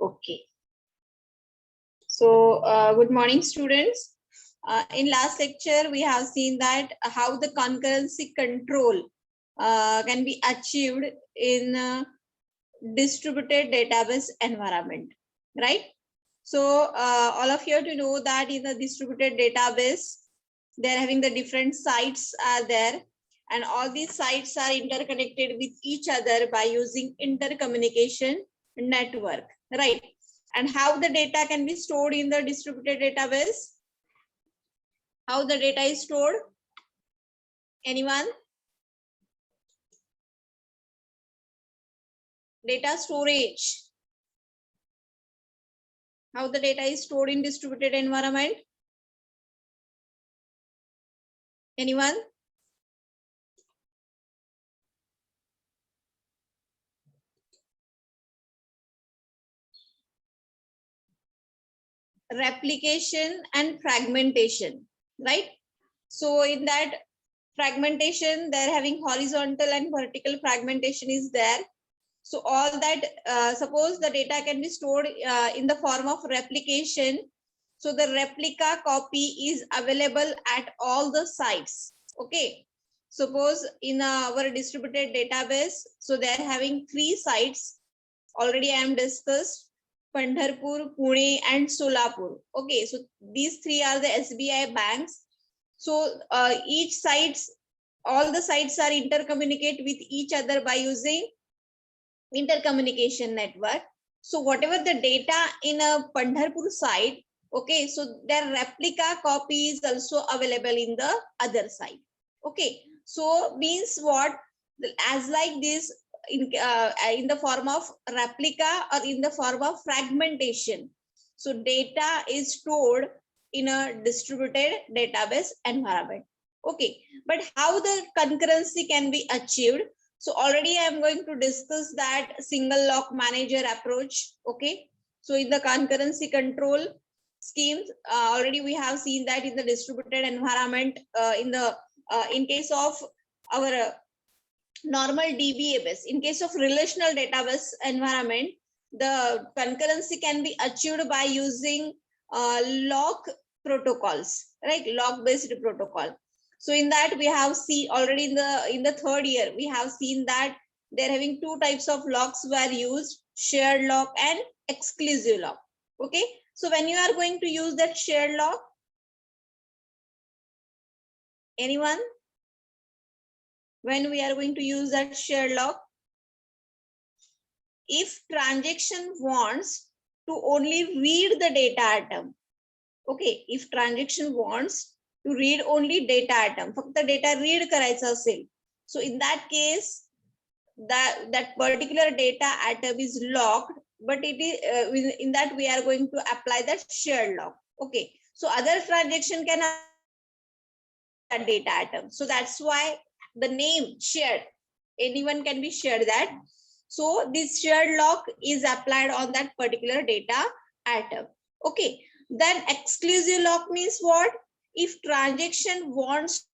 Okay. So, good morning, students. In last lecture, we have seen that how the concurrency control can be achieved in distributed database environment, right? So, all of you have to know that in the distributed database, they're having the different sites are there, and all these sites are interconnected with each other by using intercommunication network, right? And how the data can be stored in the distributed database? How the data is stored? Anyone? Data storage. How the data is stored in distributed environment? Anyone? Replication and fragmentation, right? So in that fragmentation, they're having horizontal and vertical fragmentation is there. So all that, suppose the data can be stored in the form of replication. So the replica copy is available at all the sites. Okay. Suppose in our distributed database, so they're having 3 sites. Already I am discussed. Pandharpur, Pune, and Solapur. Okay, so these 3 are the SBI banks. So each sites, all the sites are intercommunicate with each other by using intercommunication network. So whatever the data in a Pandharpur site, okay, so their replica copy is also available in the other site. Okay, so means what? As like this, in the form of replica or in the form of fragmentation. So data is stored in a distributed database environment. Okay, but how the concurrency can be achieved? So already I am going to discuss that single lock manager approach. Okay, so in the concurrency control schemes, already we have seen that in the distributed environment, in case of our normal DBA, in case of relational database environment, the concurrency can be achieved by using lock protocols, right? Lock based protocol. So in that we have seen already in the third year, we have seen that they're having 2 types of locks were used, shared lock and exclusive lock. Okay, so when you are going to use that shared lock, anyone? When we are going to use that shared lock, if transaction wants to only read the data item, okay, if transaction wants to read only data item, फक्त data read करायचा असेल, so in that case that particular data item is locked, but it is in that we are going to apply that shared lock. Okay, so other transaction can have that data item, so that's why the name shared, anyone can be shared that. So this shared lock is applied on that particular data item. Okay, then exclusive lock means what? If transaction wants